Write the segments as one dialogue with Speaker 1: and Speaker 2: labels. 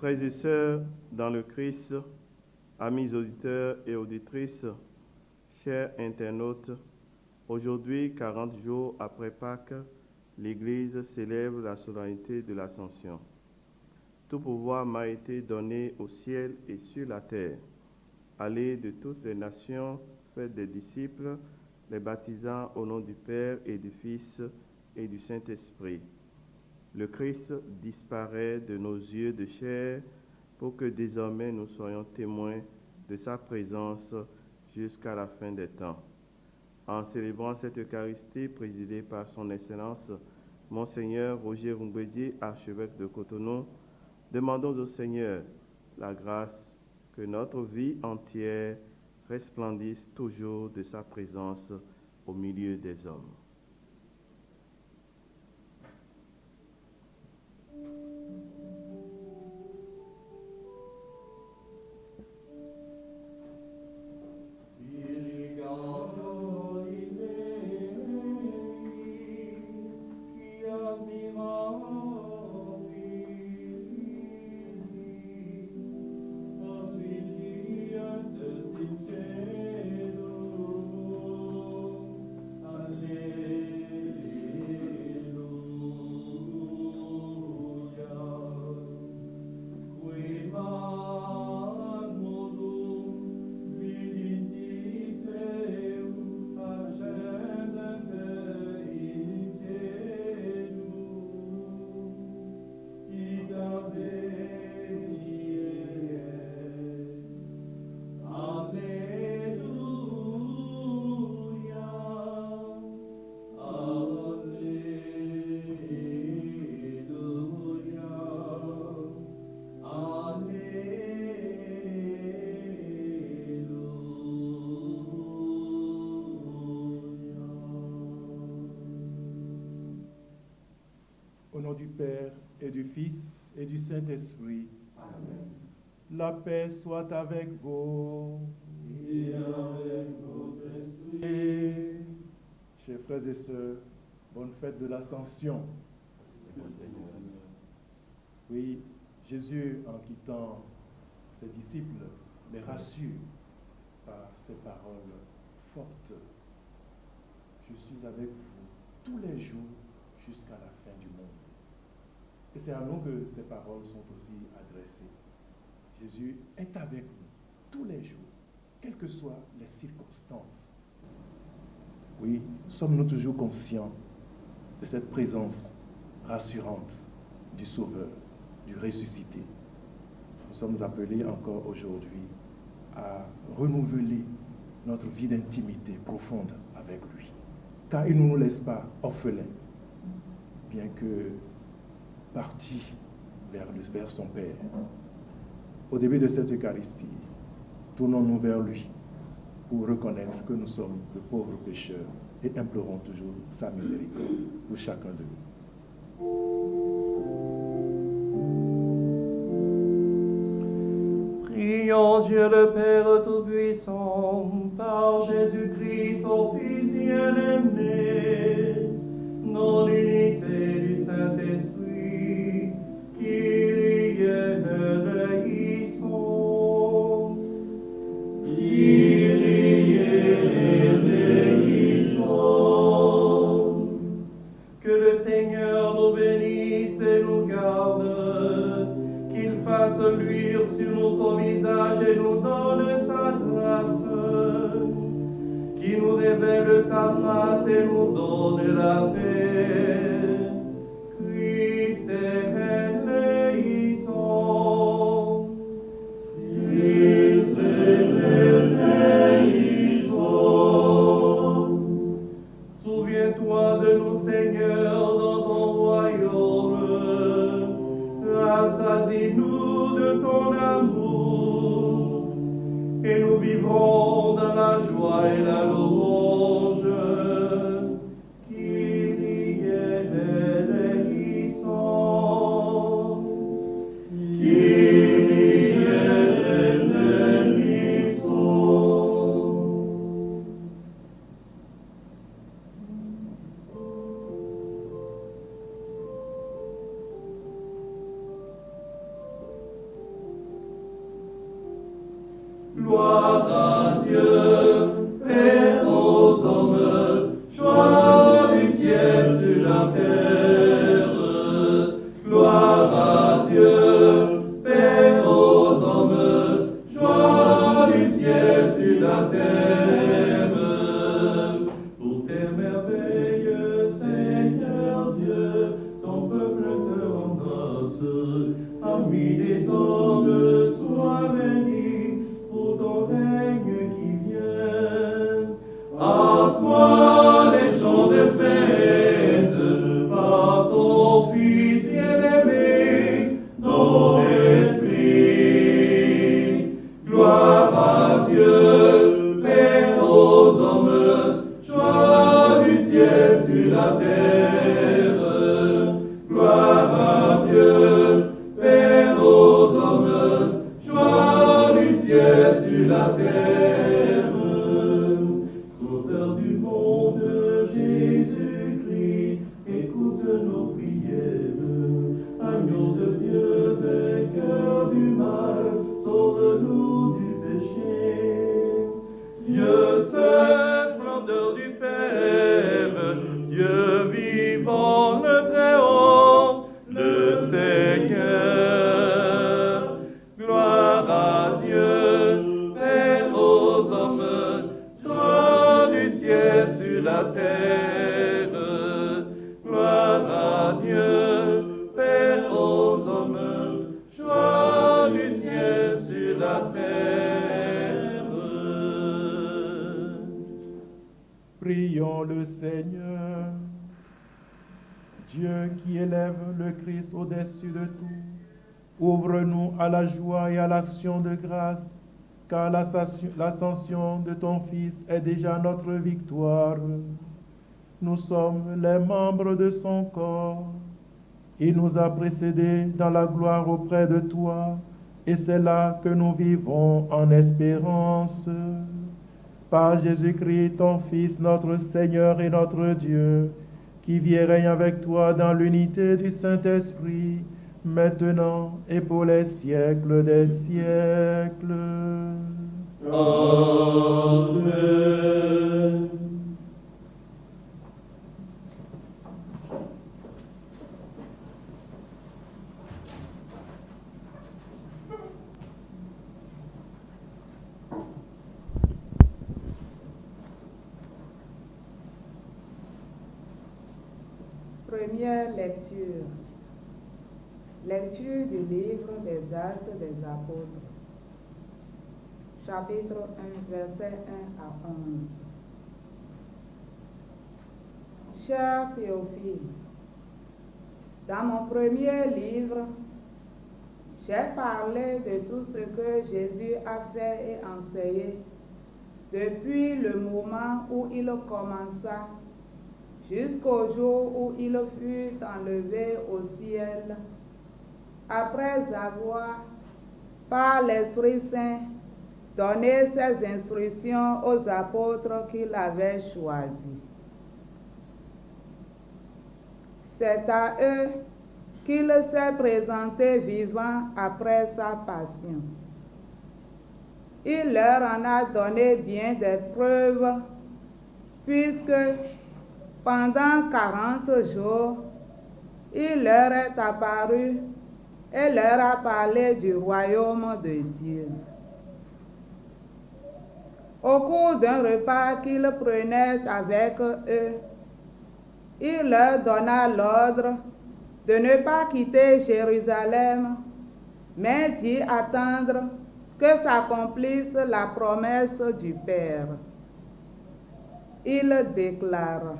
Speaker 1: Frères et sœurs dans le Christ, amis auditeurs et auditrices, chers internautes, aujourd'hui, 40 jours après Pâques, l'Église célèbre la solennité de l'Ascension. Tout pouvoir m'a été donné au ciel et sur la terre. Allez de toutes les nations, faites des disciples, les baptisant au nom du Père et du Fils et du Saint-Esprit. Le Christ disparaît de nos yeux de chair pour que désormais nous soyons témoins de sa présence jusqu'à la fin des temps. En célébrant cette Eucharistie présidée par son Excellence, Monseigneur Roger Rumbedi, archevêque de Cotonou, demandons au Seigneur la grâce que notre vie entière resplendisse toujours de sa présence au milieu des hommes.
Speaker 2: Au nom du Père et du Fils et du Saint-Esprit. Amen. La paix soit avec vous. Et avec votre esprit. Chers frères et sœurs, bonne fête de l'Ascension. Oui, Jésus, en quittant ses disciples, les rassure par ces paroles fortes. Je suis avec vous tous les jours jusqu'à la fin du monde. Et c'est à nous que ces paroles sont aussi adressées. Jésus est avec nous tous les jours, quelles que soient les circonstances. Oui, sommes-nous toujours conscients de cette présence rassurante du Sauveur, du ressuscité? Nous sommes appelés encore aujourd'hui à renouveler notre vie d'intimité profonde avec lui, car il ne nous laisse pas orphelins, bien que parti vers son Père. Au début de cette Eucharistie, tournons-nous vers lui pour reconnaître que nous sommes de pauvres pécheurs et implorons toujours sa miséricorde pour chacun de nous.
Speaker 3: Prions Dieu le Père Tout-Puissant, par Jésus-Christ, son Fils bien-aimé, dans l'unité du Saint-Esprit, qu'il y ait bénissons. Il y ait bénissons. Que le Seigneur nous bénisse et nous garde, qu'il fasse luire sur nous son visage et nous donne sa grâce, qu'il nous révèle sa face et nous donne la paix. Christ éleison, Christ éleison. Souviens-toi de nous, Seigneur, dans ton royaume, rassasie-nous de ton amour, et nous vivrons dans la joie et la louange. Kyrie À toi les chants de fête, par ton Fils bien-aimé, dans l'Esprit. Gloire à Dieu, Père aux hommes, joie du ciel sur la terre. Gloire à Dieu, Père aux hommes, joie du ciel sur la terre. Sauveur du monde, Jésus-Christ, écoute nos prières. Agneau de Dieu, vainqueur du mal, sauve-nous du péché. Dieu seul, splendeur du Père, Dieu vivant, le Très-Haut, le Seigneur. Gloire à Dieu, Père aux hommes, joie du ciel sur la terre. Gloire à Dieu, Père aux hommes, joie du ciel sur la terre.
Speaker 2: Prions le Seigneur. Dieu qui élève le Christ au-dessus de tout, ouvre-nous à la joie et à l'action de grâce, car l'ascension de ton Fils est déjà notre victoire. Nous sommes les membres de son corps. Il nous a précédés dans la gloire auprès de toi, et c'est là que nous vivons en espérance. Par Jésus-Christ, ton Fils, notre Seigneur et notre Dieu, qui vit et règne avec toi dans l'unité du Saint-Esprit, maintenant et pour les siècles des siècles.
Speaker 3: Amen.
Speaker 4: Première lecture. Lecture du livre des Actes des Apôtres. Chapitre 1, versets 1 à 11. Cher Théophile, dans mon premier livre, j'ai parlé de tout ce que Jésus a fait et enseigné depuis le moment où il commença jusqu'au jour où il fut enlevé au ciel, après avoir, par l'Esprit Saint, donné ses instructions aux apôtres qu'il avait choisis. C'est à eux qu'il s'est présenté vivant après sa passion. Il leur en a donné bien des preuves, puisque pendant 40 jours, il leur est apparu et leur a parlé du royaume de Dieu. Au cours d'un repas qu'il prenait avec eux, il leur donna l'ordre de ne pas quitter Jérusalem, mais d'y attendre que s'accomplisse la promesse du Père. Il déclara: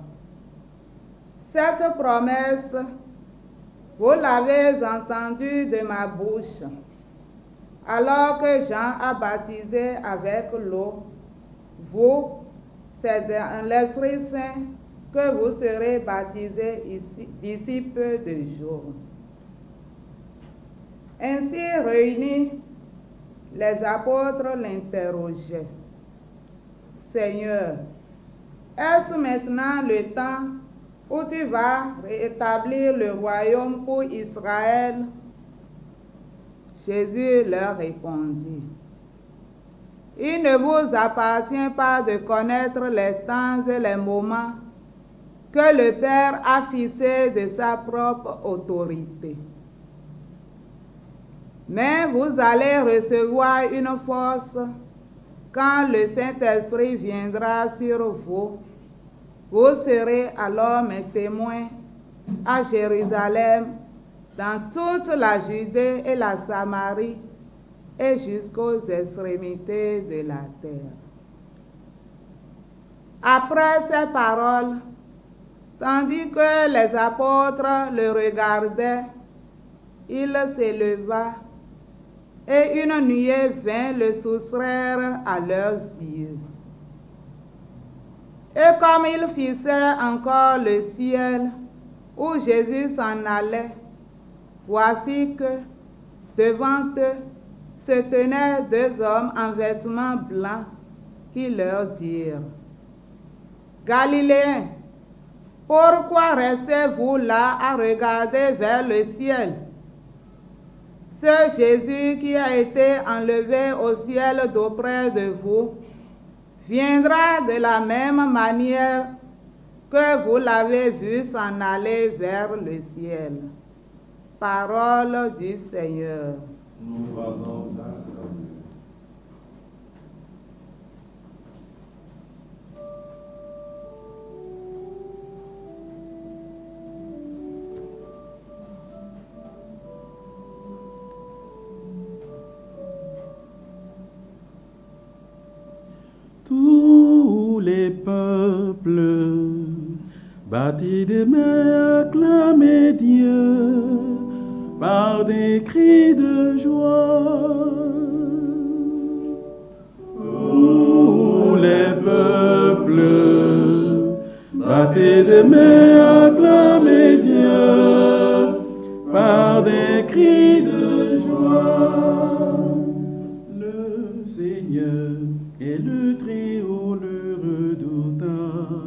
Speaker 4: cette promesse, vous l'avez entendue de ma bouche, alors que Jean a baptisé avec l'eau. Vous, c'est dans l'Esprit Saint que vous serez baptisés d'ici peu de jours. Ainsi réunis, les apôtres l'interrogeaient: Seigneur, est-ce maintenant le temps où tu vas rétablir le royaume pour Israël? Jésus leur répondit: il ne vous appartient pas de connaître les temps et les moments que le Père a fixés de sa propre autorité. Mais vous allez recevoir une force quand le Saint-Esprit viendra sur vous. Vous serez alors mes témoins à Jérusalem, dans toute la Judée et la Samarie, et jusqu'aux extrémités de la terre. Après ces paroles, tandis que les apôtres le regardaient, il s'éleva et une nuée vint le soustraire à leurs yeux. Et comme ils fixaient encore le ciel où Jésus s'en allait, voici que, devant eux, se tenaient deux hommes en vêtements blancs qui leur dirent: Galiléens, pourquoi restez-vous là à regarder vers le ciel? Ce Jésus qui a été enlevé au ciel d'auprès de vous viendra de la même manière que vous l'avez vu s'en aller vers le ciel. Parole du Seigneur.
Speaker 3: Nous rendons grâce à Dieu.
Speaker 5: Tous les peuples, battez des mains, acclamez Dieu par des cris de joie. Tous les peuples, battez des mains, acclamez Dieu par des cris de joie. Le Seigneur est le Très-Haut, le redoutable,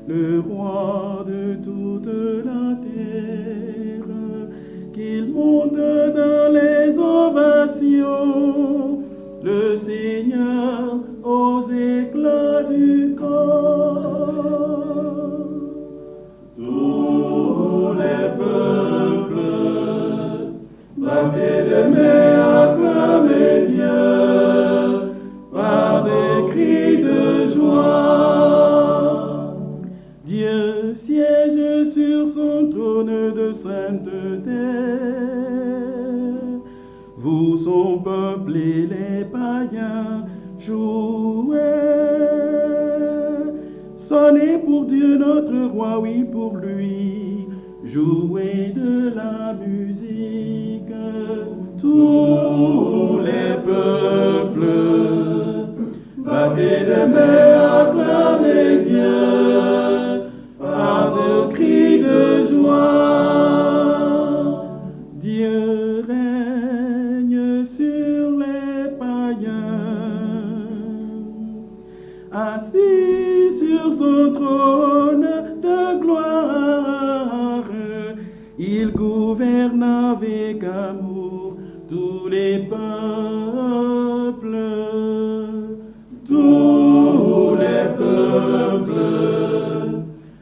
Speaker 5: le roi de toute la terre, qu'il monte dans les ovations, le Seigneur aux éclats du corps. Tous les peuples, battez des mains, acclamez Dieu par des cris de joie. Dieu siège sur son trône de sainteté. Vous, son peuple et les païens, jouez. Sonnez pour Dieu notre roi, oui pour lui. Jouez de la musique. Tous les peuples, battez des mains, acclamez Dieu par des cris de joie. Dieu règne sur les païens, assis sur son trône de gloire. Il gouverne avec amour tous les peuples. Tous les peuples,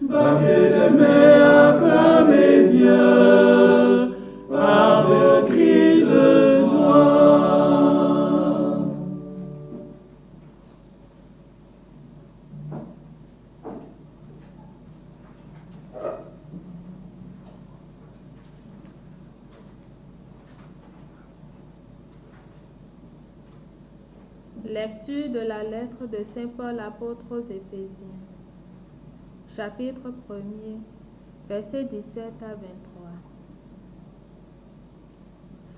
Speaker 5: battez des mains, acclamez Dieu par des cris de joie.
Speaker 6: Lecture de la lettre de Saint Paul apôtre aux Éphésiens. Chapitre 1er, versets 17 à 23.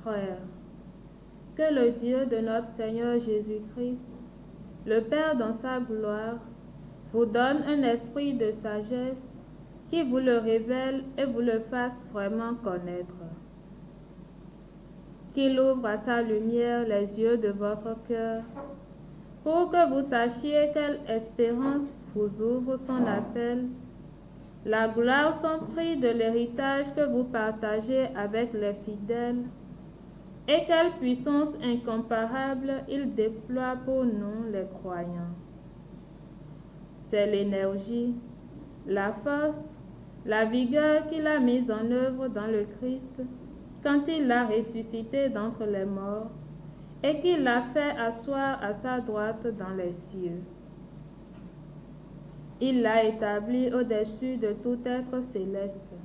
Speaker 6: Frères, que le Dieu de notre Seigneur Jésus-Christ, le Père dans sa gloire, vous donne un esprit de sagesse qui vous le révèle et vous le fasse vraiment connaître. Qu'il ouvre à sa lumière les yeux de votre cœur, pour que vous sachiez quelle espérance vous ouvre son appel, la gloire sans prix de l'héritage que vous partagez avec les fidèles, et quelle puissance incomparable il déploie pour nous les croyants. C'est l'énergie, la force, la vigueur qu'il a mise en œuvre dans le Christ quand il l'a ressuscité d'entre les morts et qu'il l'a fait asseoir à sa droite dans les cieux. Il l'a établi au-dessus de tout être céleste,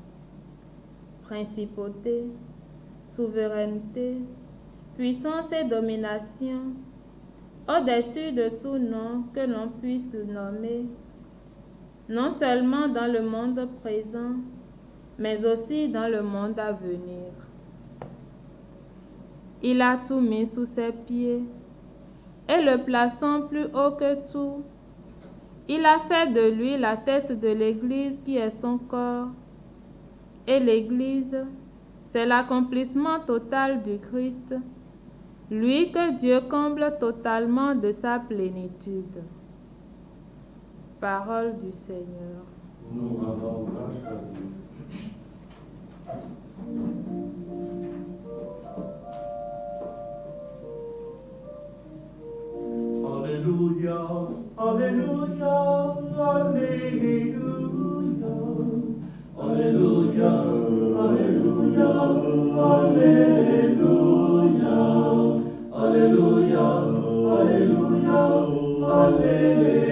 Speaker 6: principauté, souveraineté, puissance et domination, au-dessus de tout nom que l'on puisse le nommer, non seulement dans le monde présent, mais aussi dans le monde à venir. Il a tout mis sous ses pieds, et le plaçant plus haut que tout, il a fait de lui la tête de l'Église qui est son corps. Et l'Église, c'est l'accomplissement total du Christ, lui que Dieu comble totalement de sa plénitude. Parole du Seigneur.
Speaker 3: Nous rendons grâce à Dieu. Alléluia, Alléluia, Alléluia, Alléluia, Alléluia, Alléluia, Alléluia, Alléluia, Alléluia.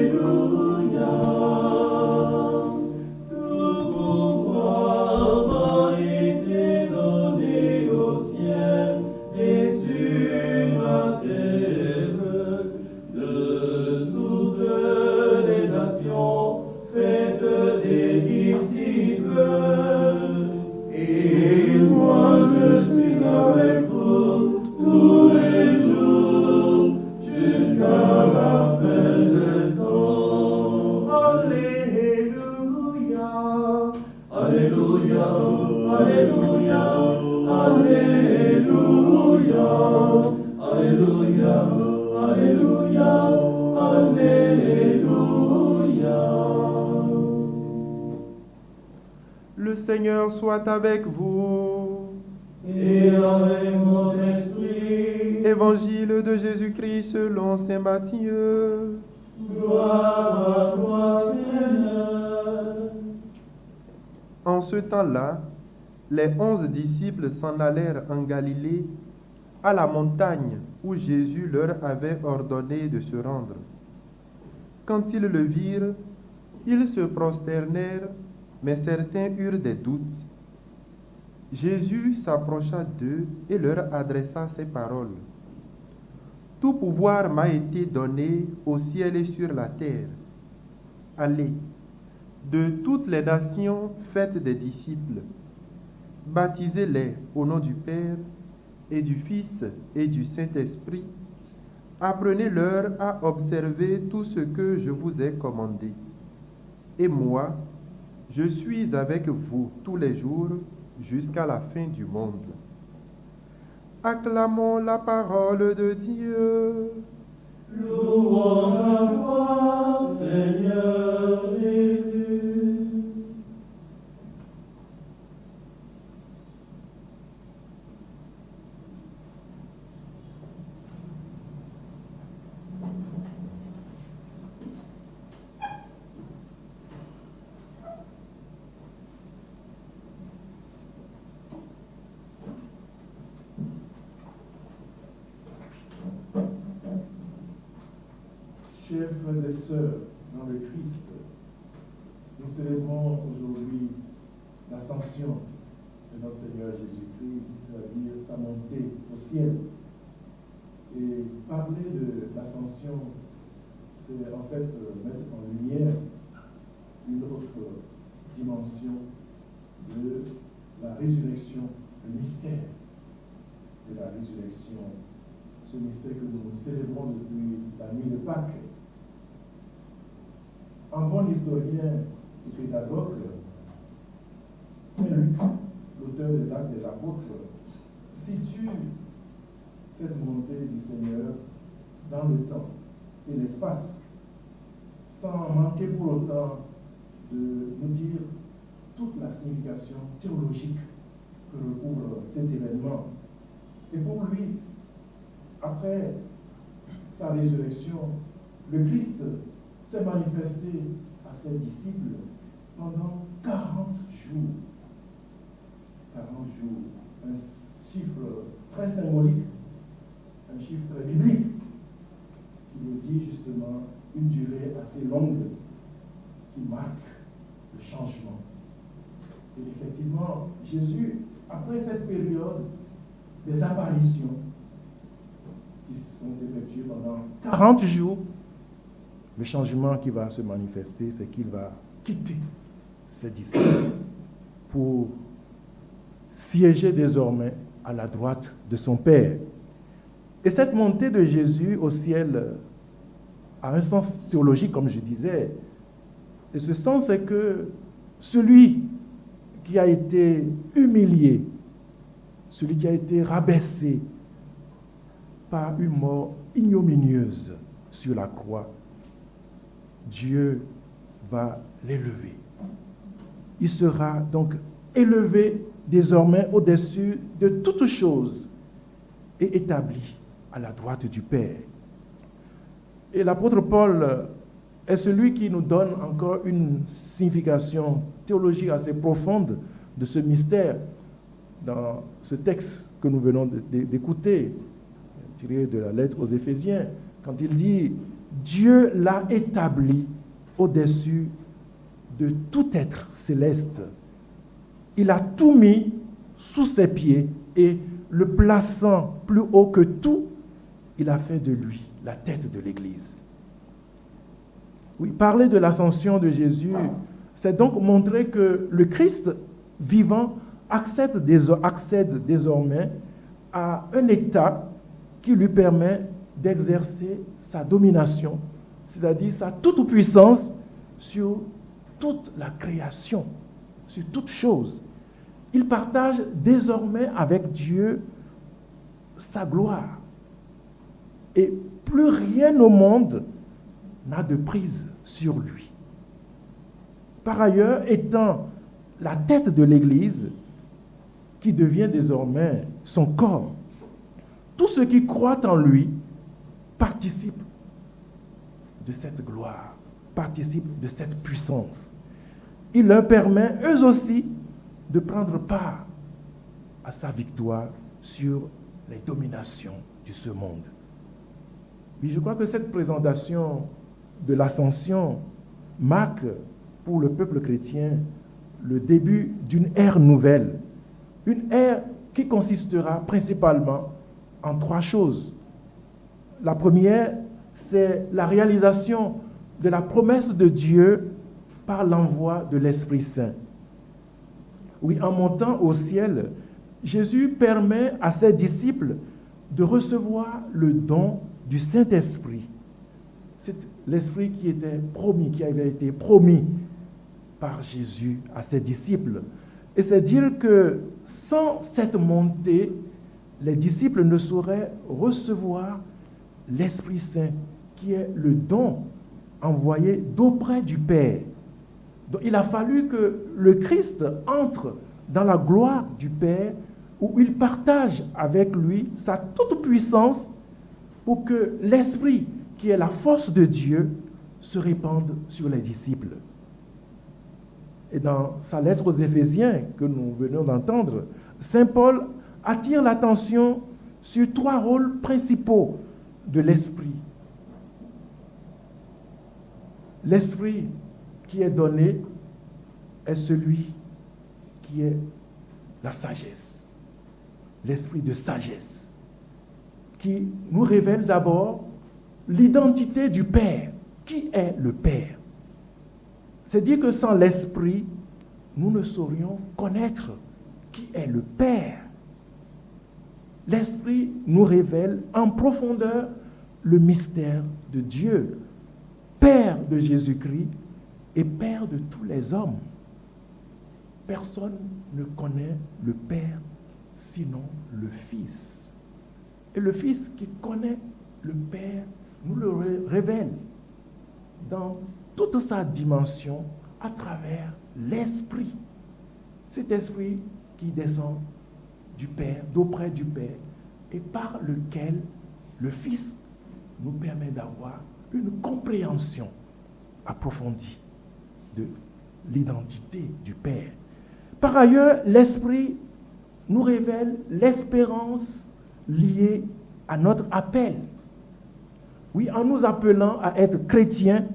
Speaker 3: Tout pouvoir m'a été donné au ciel et sur la terre. De toutes les nations, faites des disciples. Et moi je suis avec vous tous les jours jusqu'à la fin du temps. Alléluia, Alléluia, Alléluia, Alléluia, Alléluia. Alléluia, Alléluia.
Speaker 7: Le Seigneur soit avec vous.
Speaker 3: Et avec mon esprit.
Speaker 7: Évangile de Jésus-Christ selon saint Matthieu.
Speaker 3: Gloire à toi, Seigneur.
Speaker 7: En ce temps-là, les 11 disciples s'en allèrent en Galilée, à la montagne où Jésus leur avait ordonné de se rendre. Quand ils le virent, ils se prosternèrent, mais certains eurent des doutes. Jésus s'approcha d'eux et leur adressa ces paroles. « Tout pouvoir m'a été donné au ciel et sur la terre. Allez, de toutes les nations, faites des disciples. Baptisez-les au nom du Père, et du Fils et du Saint-Esprit, apprenez-leur à observer tout ce que je vous ai commandé. Et moi, je suis avec vous tous les jours jusqu'à la fin du monde. » Acclamons la parole de Dieu.
Speaker 3: Louange à toi, Seigneur Jésus.
Speaker 2: Chers frères et sœurs dans le Christ, nous célébrons aujourd'hui l'ascension de notre Seigneur Jésus-Christ, c'est-à-dire sa montée au ciel. Et parler de l'ascension, c'est en fait mettre en lumière une autre dimension de la résurrection, le mystère de la résurrection, ce mystère que nous célébrons depuis la nuit de Pâques. Un bon historien et pédagogue, Saint Luc, l'auteur des Actes des Apôtres, situe cette montée du Seigneur dans le temps et l'espace, sans manquer pour autant de nous dire toute la signification théologique que recouvre cet événement. Et pour lui, après sa résurrection, le Christ s'est manifesté à ses disciples pendant 40 jours. 40 jours, un chiffre très symbolique, un chiffre très biblique, qui nous dit justement une durée assez longue qui marque le changement. Et effectivement, Jésus, après cette période des apparitions, qui sont effectués pendant 40 jours, le changement qui va se manifester, c'est qu'il va quitter ses disciples pour siéger désormais à la droite de son Père. Et cette montée de Jésus au ciel a un sens théologique, comme je disais. Et ce sens, c'est que celui qui a été humilié, celui qui a été rabaissé par une mort ignominieuse sur la croix, Dieu va l'élever. Il sera donc élevé désormais au-dessus de toutes choses et établi à la droite du Père. Et l'apôtre Paul est celui qui nous donne encore une signification théologique assez profonde de ce mystère dans ce texte que nous venons d'écouter, tiré de la lettre aux Éphésiens, quand il dit « Dieu l'a établi au-dessus de tout être céleste. Il a tout mis sous ses pieds et le plaçant plus haut que tout, il a fait de lui la tête de l'Église. » Oui, parler de l'ascension de Jésus, c'est donc montrer que le Christ vivant accède désormais à un état qui lui permet d'exercer sa domination, c'est-à-dire sa toute-puissance sur toute la création, sur toute chose. Il partage désormais avec Dieu sa gloire. Et plus rien au monde n'a de prise sur lui. Par ailleurs, étant la tête de l'Église, qui devient désormais son corps, tous ceux qui croient en lui participent de cette gloire, participent de cette puissance. Il leur permet, eux aussi, de prendre part à sa victoire sur les dominations de ce monde. Oui, je crois que cette présentation de l'ascension marque pour le peuple chrétien le début d'une ère nouvelle, une ère qui consistera principalement en trois choses. La première, c'est la réalisation de la promesse de Dieu par l'envoi de l'Esprit Saint. Oui, en montant au ciel, Jésus permet à ses disciples de recevoir le don du Saint-Esprit. C'est l'Esprit qui était promis, qui avait été promis par Jésus à ses disciples. Et c'est dire que sans cette montée, les disciples ne sauraient recevoir l'Esprit Saint, qui est le don envoyé d'auprès du Père. Donc, il a fallu que le Christ entre dans la gloire du Père, où il partage avec lui sa toute-puissance pour que l'Esprit, qui est la force de Dieu, se répande sur les disciples. Et dans sa lettre aux Éphésiens que nous venons d'entendre, Saint Paul attire l'attention sur trois rôles principaux de l'Esprit. L'Esprit qui est donné est celui qui est la sagesse, l'Esprit de sagesse, qui nous révèle d'abord l'identité du Père. Qui est le Père? C'est dire que sans l'Esprit, nous ne saurions connaître qui est le Père. L'Esprit nous révèle en profondeur le mystère de Dieu, Père de Jésus-Christ et Père de tous les hommes. Personne ne connaît le Père sinon le Fils. Et le Fils qui connaît le Père nous le révèle dans toute sa dimension à travers l'Esprit. Cet Esprit qui descend du Père, d'auprès du Père, et par lequel le Fils nous permet d'avoir une compréhension approfondie de l'identité du Père. Par ailleurs, l'Esprit nous révèle l'espérance liée à notre appel. Oui, en nous appelant à être chrétiens,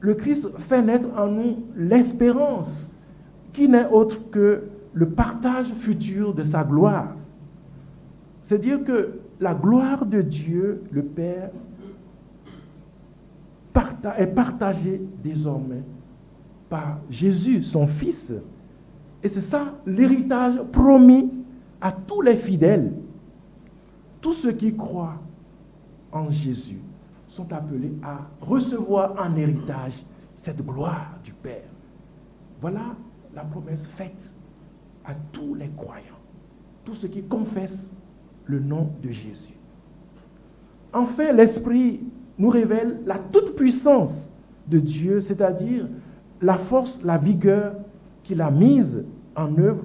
Speaker 2: le Christ fait naître en nous l'espérance, qui n'est autre que le partage futur de sa gloire. C'est dire que
Speaker 5: la gloire de Dieu, le Père, est partagée désormais par Jésus, son Fils. Et c'est ça l'héritage promis à tous les fidèles. Tous ceux qui croient en Jésus sont appelés à recevoir en héritage cette gloire du Père. Voilà la promesse faite à tous les croyants, tous ceux qui confessent le nom de Jésus. Enfin, l'Esprit nous révèle la toute-puissance de Dieu, c'est-à-dire la force, la vigueur qu'il a mise en œuvre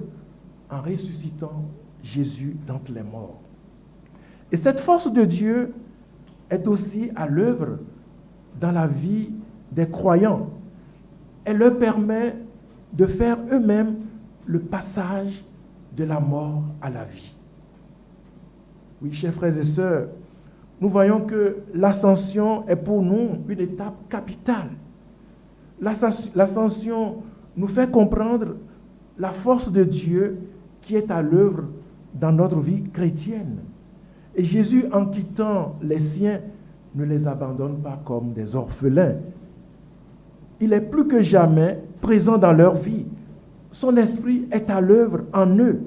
Speaker 5: en ressuscitant Jésus d'entre les morts. Et cette force de Dieu est aussi à l'œuvre dans la vie des croyants. Elle leur permet de faire eux-mêmes le passage de la mort à la vie. Oui, chers frères et sœurs, nous voyons que l'ascension est pour nous une étape capitale. L'ascension nous fait comprendre la force de Dieu qui est à l'œuvre dans notre vie chrétienne. Et Jésus, en quittant les siens, ne les abandonne pas comme des orphelins. Il est plus que jamais présent dans leur vie. Son esprit est à l'œuvre en eux.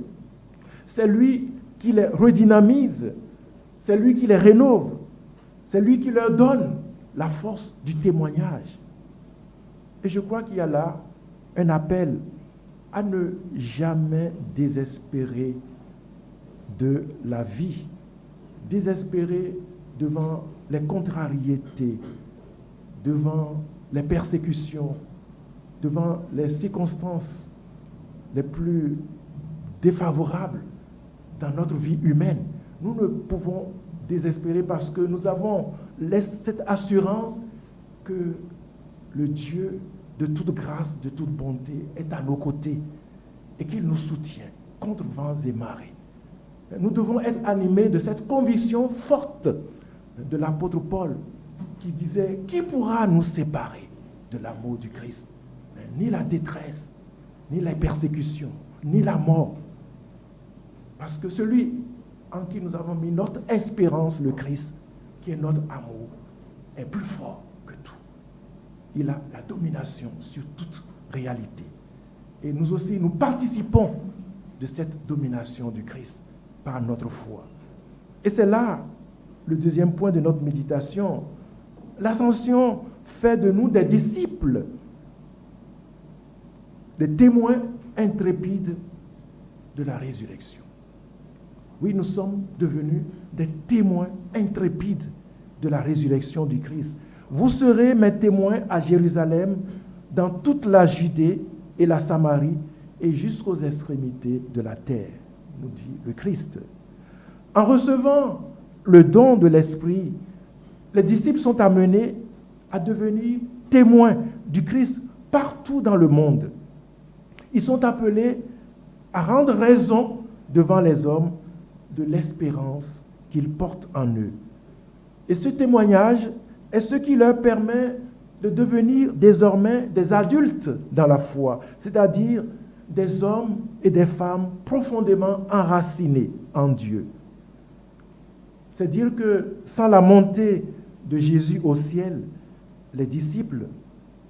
Speaker 5: C'est lui qui les redynamise, c'est lui qui les rénove, c'est lui qui leur donne la force du témoignage. Et je crois qu'il y a là un appel à ne jamais désespérer de la vie, désespérer devant les contrariétés, devant les persécutions, devant les circonstances les plus défavorables dans notre vie humaine. Nous ne pouvons désespérer parce que nous avons cette assurance que le Dieu de toute grâce, de toute bonté est à nos côtés et qu'il nous soutient contre vents et marées. Nous devons être animés de cette conviction forte de l'apôtre Paul qui disait « Qui pourra nous séparer de l'amour du Christ ?» Ni la détresse, ni la persécution, ni la mort. Parce que celui en qui nous avons mis notre espérance, le Christ, qui est notre amour, est plus fort que tout. Il a la domination sur toute réalité. Et nous aussi, nous participons de cette domination du Christ par notre foi. Et c'est là le deuxième point de notre méditation. L'ascension fait de nous des disciples, des témoins intrépides de la résurrection. Oui, nous sommes devenus des témoins intrépides de la résurrection du Christ. Vous serez mes témoins à Jérusalem, dans toute la Judée et la Samarie et jusqu'aux extrémités de la terre, nous dit le Christ. En recevant le don de l'Esprit, les disciples sont amenés à devenir témoins du Christ partout dans le monde. Ils sont appelés à rendre raison devant les hommes de l'espérance qu'ils portent en eux. Et ce témoignage est ce qui leur permet de devenir désormais des adultes dans la foi, c'est-à-dire des hommes et des femmes profondément enracinés en Dieu. C'est dire que sans la montée de Jésus au ciel, les disciples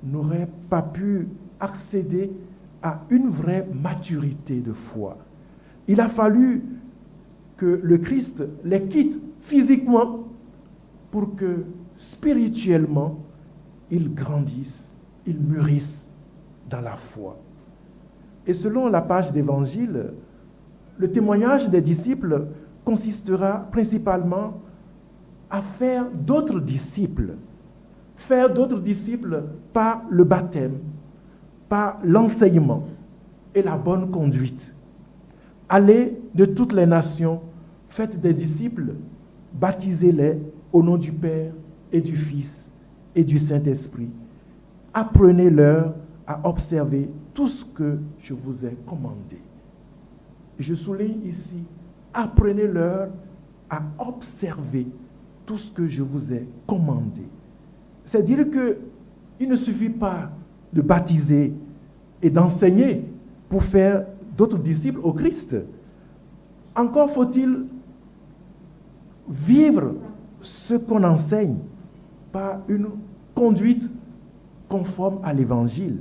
Speaker 5: n'auraient pas pu accéder à une vraie maturité de foi. Il a fallu que le Christ les quitte physiquement pour que spirituellement, ils grandissent, ils mûrissent dans la foi. Et selon la page d'Évangile, le témoignage des disciples consistera principalement à faire d'autres disciples par le baptême, par l'enseignement et la bonne conduite. Allez de toutes les nations, faites des disciples, baptisez-les au nom du Père et du Fils et du Saint-Esprit. Apprenez-leur à observer tout ce que je vous ai commandé. Je souligne ici, apprenez-leur à observer tout ce que je vous ai commandé. C'est dire qu'il ne suffit pas de baptiser et d'enseigner pour faire d'autres disciples au Christ. Encore faut-il vivre ce qu'on enseigne par une conduite conforme à l'Évangile.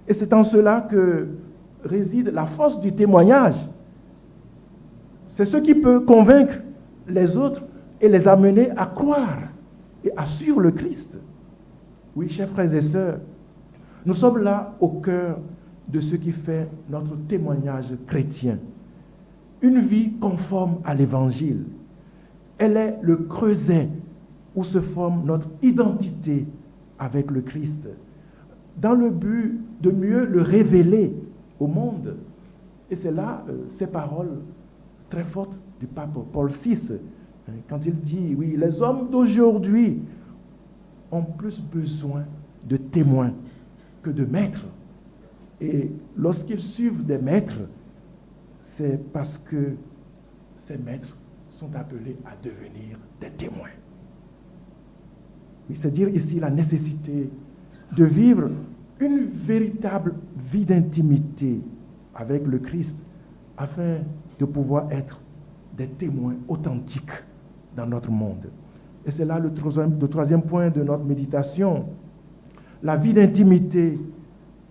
Speaker 5: Et c'est en cela que réside la force du témoignage. C'est ce qui peut convaincre les autres et les amener à croire et à suivre le Christ. Oui, chers frères et sœurs, nous sommes là au cœur de ce qui fait notre témoignage chrétien. Une vie conforme à l'Évangile. Elle est le creuset où se forme notre identité avec le Christ, dans le but de mieux le révéler au monde. Et c'est là ces paroles très fortes du pape Paul VI, quand il dit, oui, les hommes d'aujourd'hui ont plus besoin de témoins que de maîtres. Et lorsqu'ils suivent des maîtres, c'est parce que ces maîtres sont appelés à devenir des témoins. Oui, c'est dire ici la nécessité de vivre une véritable vie d'intimité avec le Christ afin de pouvoir être des témoins authentiques dans notre monde. Et c'est là le troisième point de notre méditation. La vie d'intimité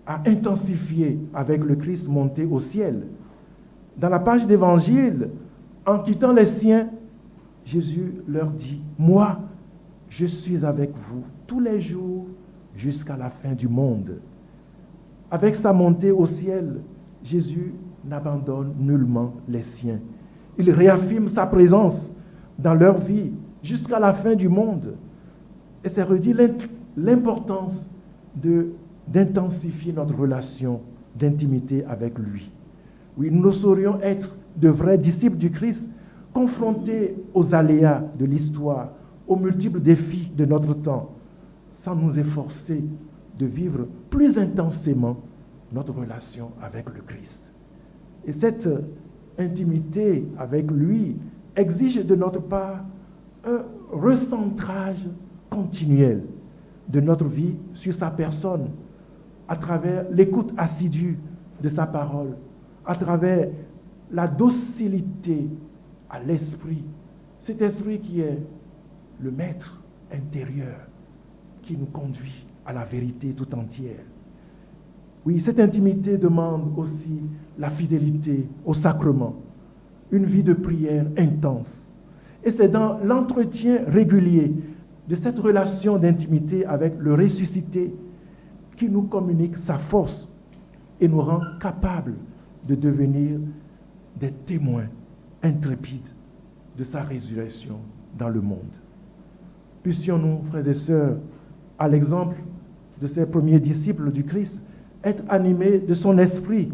Speaker 5: a intensifié avec le Christ monté au ciel. Dans la page d'Évangile, en quittant les siens, Jésus leur dit, « Moi, je suis avec vous tous les jours jusqu'à la fin du monde. » Avec sa montée au ciel, Jésus n'abandonne nullement les siens. Il réaffirme sa présence dans leur vie jusqu'à la fin du monde. Et c'est redit l'importance d'intensifier notre relation d'intimité avec lui. Oui, nous saurions être de vrais disciples du Christ, confrontés aux aléas de l'histoire, aux multiples défis de notre temps, sans nous efforcer de vivre plus intensément notre relation avec le Christ. Et cette intimité avec lui exige de notre part un recentrage continuel de notre vie sur sa personne, à travers l'écoute assidue de sa parole, à travers la docilité à l'esprit, cet esprit qui est le maître intérieur qui nous conduit à la vérité tout entière. Oui, cette intimité demande aussi la fidélité au sacrement, une vie de prière intense. Et c'est dans l'entretien régulier de cette relation d'intimité avec le ressuscité qui nous communique sa force et nous rend capables de devenir des témoins intrépides de sa résurrection dans le monde. Puissions-nous, frères et sœurs, à l'exemple de ces premiers disciples du Christ, être animés de son esprit,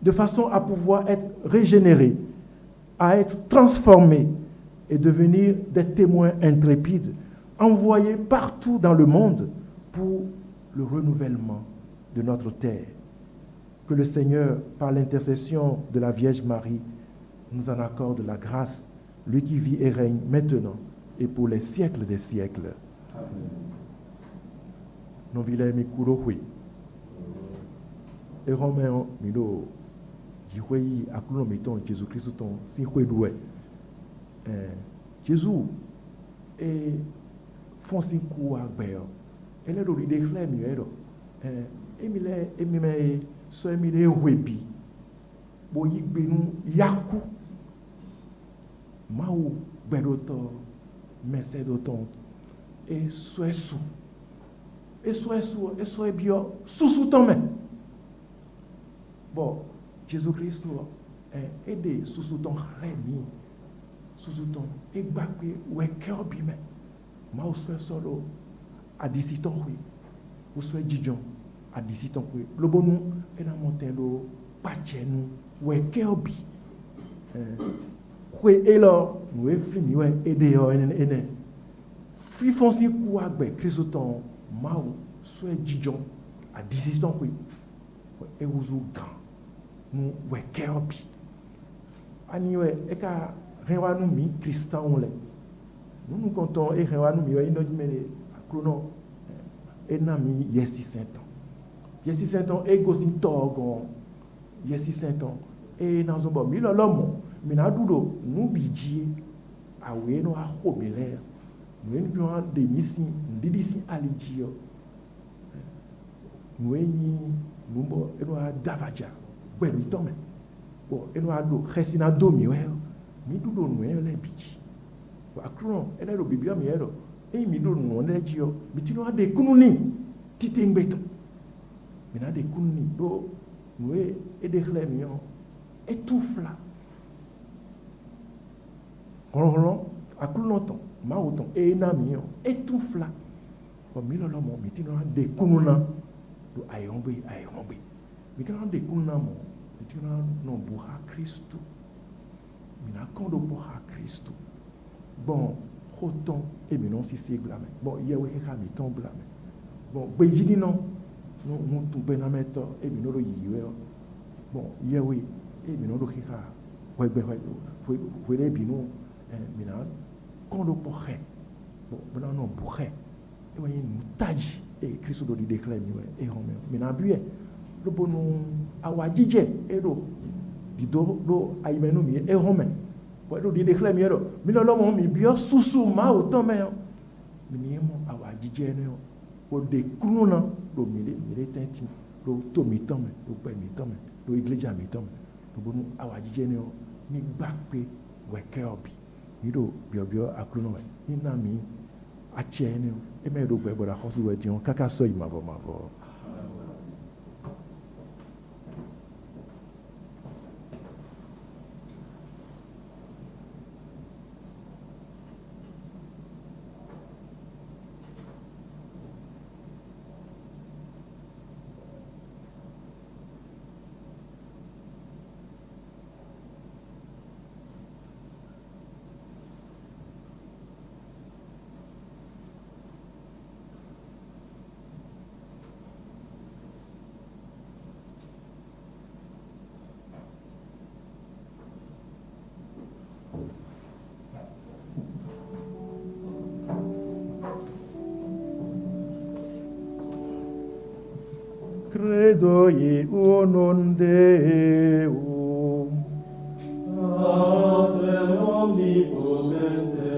Speaker 5: de façon à pouvoir être régénérés, à être transformés et devenir des témoins intrépides, envoyés partout dans le monde pour le renouvellement de notre terre. Que le Seigneur, par l'intercession de la Vierge Marie, nous en accorde la grâce, lui qui vit et règne maintenant et pour les siècles des siècles. Amen. Non vile mi kuro hui. Et Romain milo jihui akulo miton Jésus Christ ton si hui doué. Jésus et fonsi ku agbeo. Elle do ide clé mi ero. Emile so emile webi. Bo yigbenu yaku. Maou bedoto mesedoton et soesu. Et soe bio sous tome. Bon, Jésus-Christ est aidé sous ton rémi, sous ton égbakwe ou cœur bime. Ma ou soit solo à d'ici ton oui, ou soit dijon à d'ici ton oui. Le bon nous est dans mon télo, pas chez nous, ou cœur bi. Oui, et là, nous effrimi, ouais, aider ene. Fi fonci kouagbe, Christon, maou, soit dijon à d'ici ton oui. Et vous gan nous ouais keopi ani ouais et ka rewa nous mi Christian on nous comptons et rewa nous mi ouais ino mele akrono et nami yesi saint ans et gosi togon yesi saint ans et dans un bon mi l'homme mi na dudo nous bidji awe no ahomele no enjo de misi ndidisi alijio no enyi numbo eno adavaja gbe mi tome bo eno ado khesina do mi we mi dudo no ele bichi bo akron ele ro bibia mi ero mi do no le jio mi tino ade kununi tite ngbeto mi na de kununi do no e de khle mi o étouffe-la. Holo, akunoton, mauton, enami, étouffe-la. Bon, milolo mo, mitino de kununa, do ayombe. Mitino de kununa mo, mitino no buha Christu. Mina kondo buha Christu. Bon, hoton, et minon si c'est blâme. Bon, yewe heka miton blâme. Bon, bejini non, non tout benameto, et minoro yiwe. Bon, yewe. Et bien, nous avons quand on pourrait, nous pourrait, et on taille et Christ doit déclarer et on mais en bué le bon awadije et do do aimenu mi et on mais do déclarer mi mais non l'homme mi bio susu ma autant mais mi mo awadije ne o de kununa do mi tenti do to mi tome do pe mi tome do iglesia mi tome bonu awajije ne o ni gbagbe weke obi nido biobio akruno ni na mi ache ne o e me do gbe bora hosu we dion kaka so imavo mavo credo in uno Deo,
Speaker 3: Padre onnipotente,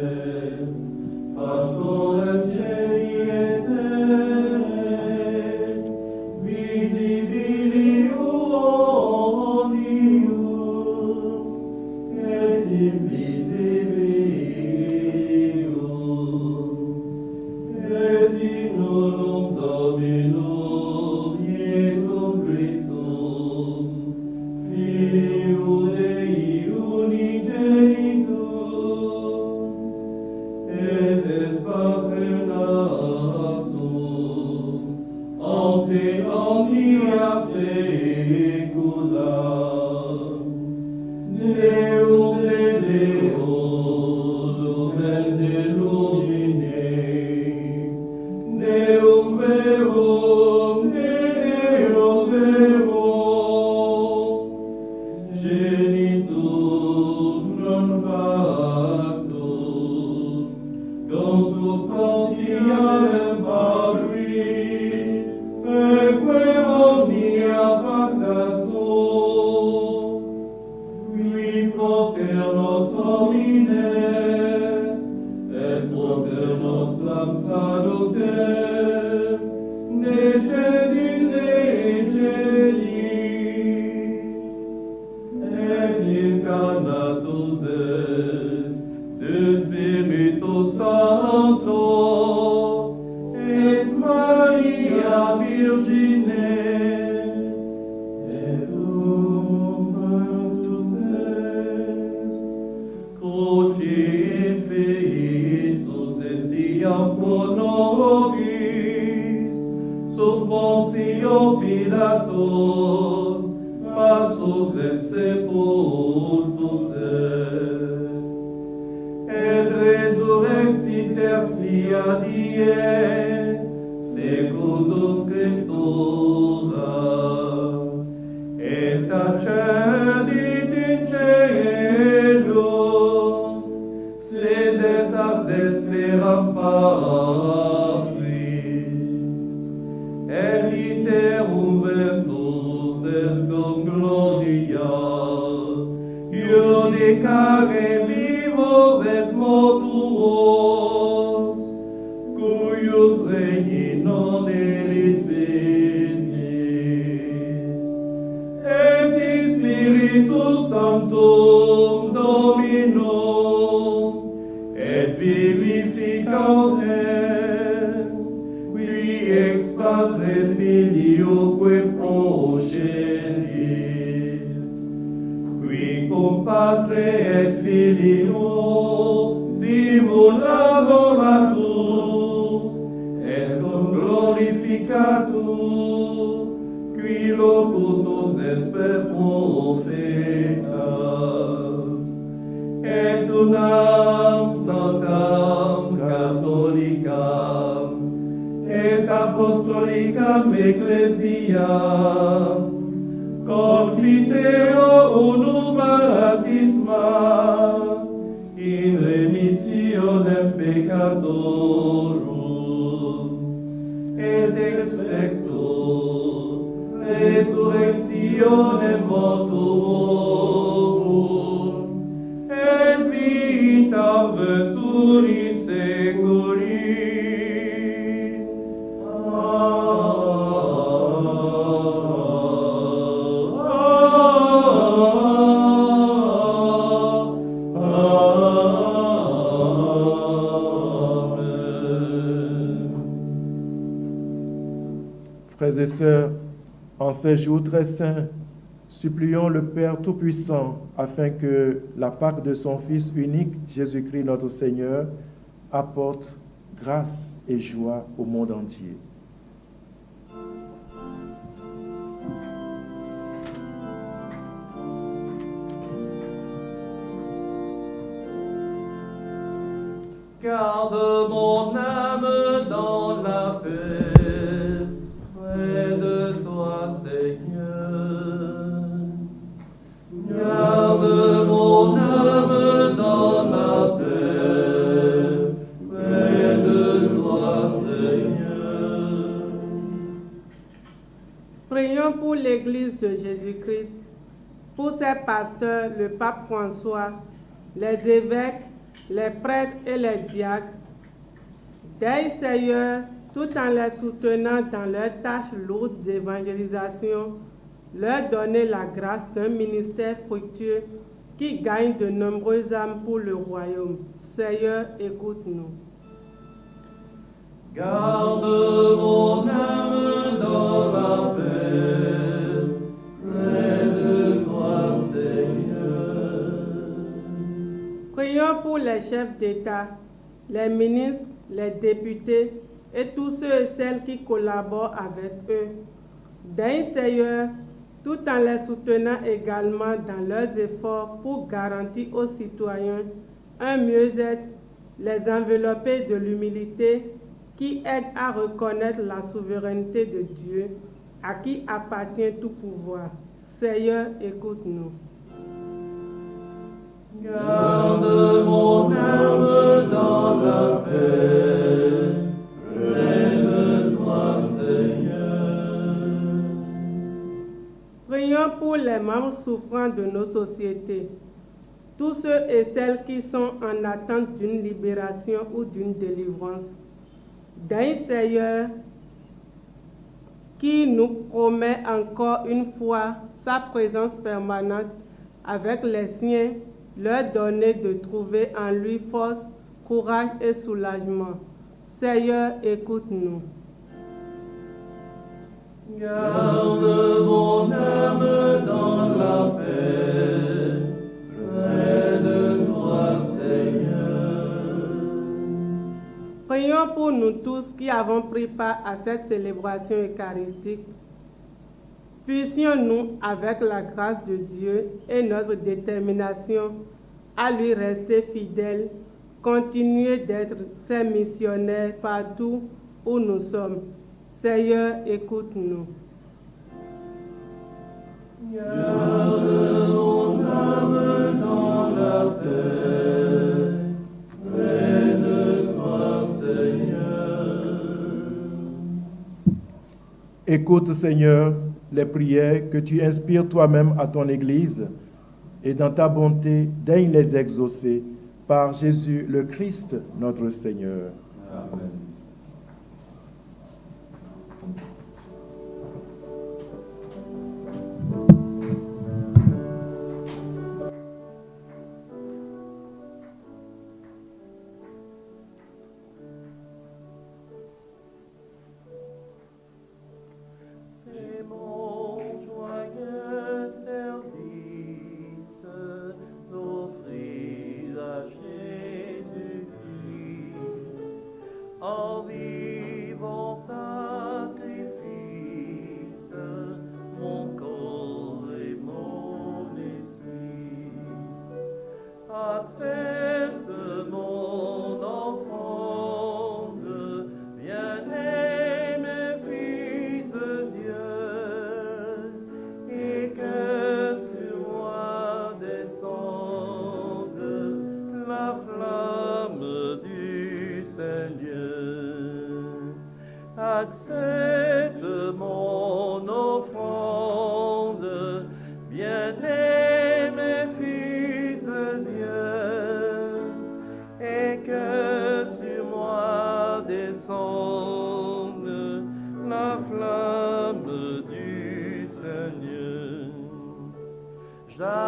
Speaker 3: fattore cieli e terre, visibili omnium, et invisibilium, et in unum Dominum, vivos et mortos et Filio, simul adoratur, et glorificatur, qui locutus esper profetas, et unam sanctam catholicam, et apostolicam ecclesiam, confiteo unum baptisma, in remissionem peccatorum, et expecto resurrectionem mortuorum, et vitam veturi seculi.
Speaker 5: Frères et sœurs, en ces jours très saints, supplions le Père Tout-Puissant afin que la Pâque de son Fils unique, Jésus-Christ notre Seigneur, apporte grâce et joie au monde entier.
Speaker 3: Garde mon âme dans la paix, près de toi, Seigneur. Garde mon âme dans la paix, près de toi, Seigneur.
Speaker 4: Prions pour l'Église de Jésus-Christ, pour ses pasteurs, le pape François, les évêques, les prêtres et les diacres. Deuil, Seigneur, tout en les soutenant dans leur tâche lourde d'évangélisation, leur donner la grâce d'un ministère fructueux qui gagne de nombreuses âmes pour le royaume. Seigneur, écoute-nous.
Speaker 3: Garde mon âme dans la paix, près de toi, Seigneur.
Speaker 4: Prions pour les chefs d'État, les ministres, les députés et tous ceux et celles qui collaborent avec eux. Daigne, Seigneur, tout en les soutenant également dans leurs efforts pour garantir aux citoyens un mieux-être, les envelopper de l'humilité qui aide à reconnaître la souveraineté de Dieu, à qui appartient tout pouvoir. Seigneur, écoute-nous.
Speaker 3: Garde mon âme dans la paix, près de toi, Seigneur.
Speaker 4: Prions pour les membres souffrants de nos sociétés, tous ceux et celles qui sont en attente d'une libération ou d'une délivrance. Daigne, Seigneur, qui nous promet encore une fois sa présence permanente avec les siens, leur donner de trouver en lui force, courage et soulagement. Seigneur, écoute-nous.
Speaker 3: Garde mon âme dans la paix, près de toi, Seigneur.
Speaker 4: Prions pour nous tous qui avons pris part à cette célébration eucharistique. Puissions-nous, avec la grâce de Dieu et notre détermination à lui rester fidèles, continuer d'être ses missionnaires partout où nous sommes. Seigneur, écoute-nous.
Speaker 3: Garde mon âme dans la paix, près de toi, Seigneur.
Speaker 5: Écoute, Seigneur, les prières que tu inspires toi-même à ton Église, et dans ta bonté, daigne les exaucer par Jésus le Christ, notre Seigneur.
Speaker 3: Amen. C'est mon joyeux service,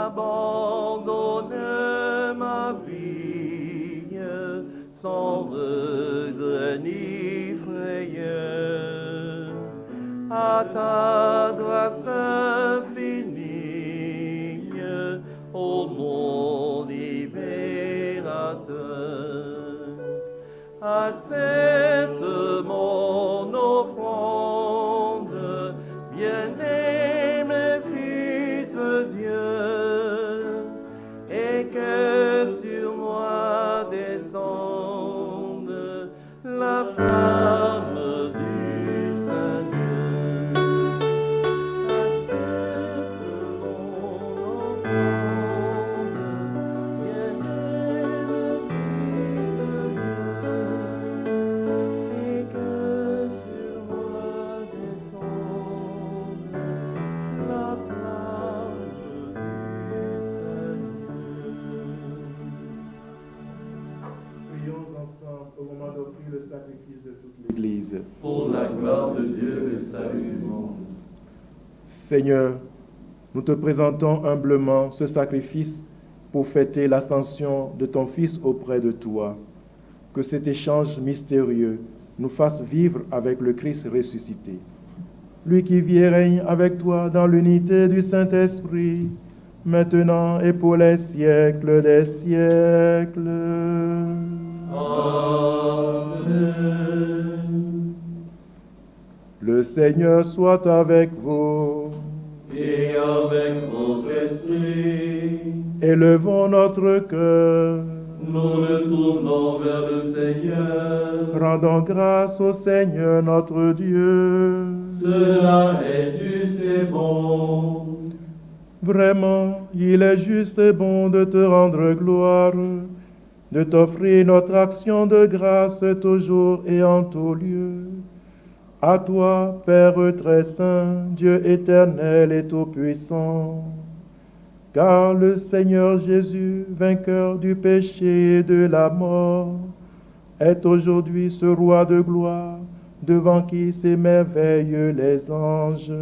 Speaker 3: j'abandonne ma vie sans regret ni frayeur à ta grâce infinie, ô mon libérateur. Accepte mon offrande, bien-aimé Fils de Dieu, et que sur moi descende la flamme du Seigneur. Accepte mon offrande, bien-aimé Fils de Dieu, et que sur moi descende la flamme du Seigneur.
Speaker 5: Prions ensemble au moment d'offrir le sacrifice de toute l'Église.
Speaker 3: Pour la gloire de Dieu et salut du monde.
Speaker 5: Seigneur, nous te présentons humblement ce sacrifice pour fêter l'ascension de ton Fils auprès de toi. Que cet échange mystérieux nous fasse vivre avec le Christ ressuscité. Lui qui vit et règne avec toi dans l'unité du Saint-Esprit, maintenant et pour les siècles des siècles.
Speaker 3: Amen.
Speaker 5: Le Seigneur soit avec vous.
Speaker 3: Et avec votre esprit,
Speaker 5: Élevons notre cœur.
Speaker 3: nous nous tournons vers le Seigneur.
Speaker 5: Rendons grâce au Seigneur notre Dieu.
Speaker 3: Cela est juste et bon.
Speaker 5: Vraiment, il est juste et bon de te rendre gloire, de t'offrir notre action de grâce toujours et en tout lieu. À toi, Père très saint, Dieu éternel et tout-puissant, car le Seigneur Jésus, vainqueur du péché et de la mort, est aujourd'hui ce roi de gloire, devant qui s'émerveillent les anges.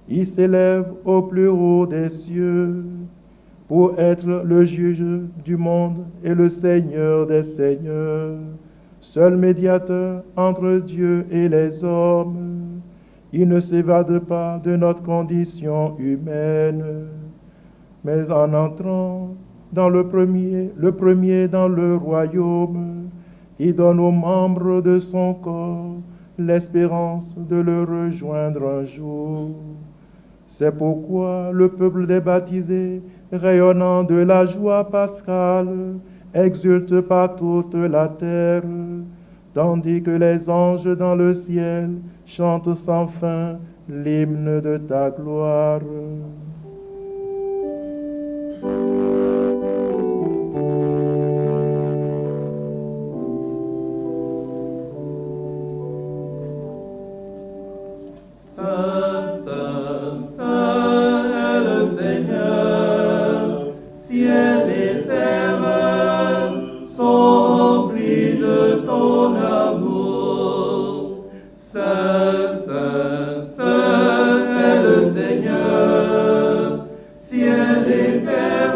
Speaker 5: Il s'élève au plus haut des cieux pour être le juge du monde et le Seigneur des seigneurs, seul médiateur entre Dieu et les hommes. Il ne s'évade pas de notre condition humaine, mais en entrant dans le premier dans le royaume, il donne aux membres de son corps l'espérance de le rejoindre un jour. C'est pourquoi le peuple des baptisés, rayonnant de la joie pascale, exulte par toute la terre, tandis que les anges dans le ciel chantent sans fin l'hymne de ta gloire.
Speaker 3: Saint, Saint, Saint est le Seigneur, ciel et terre sont remplis de ton amour. Saint, Saint, Saint est le Seigneur, ciel et terre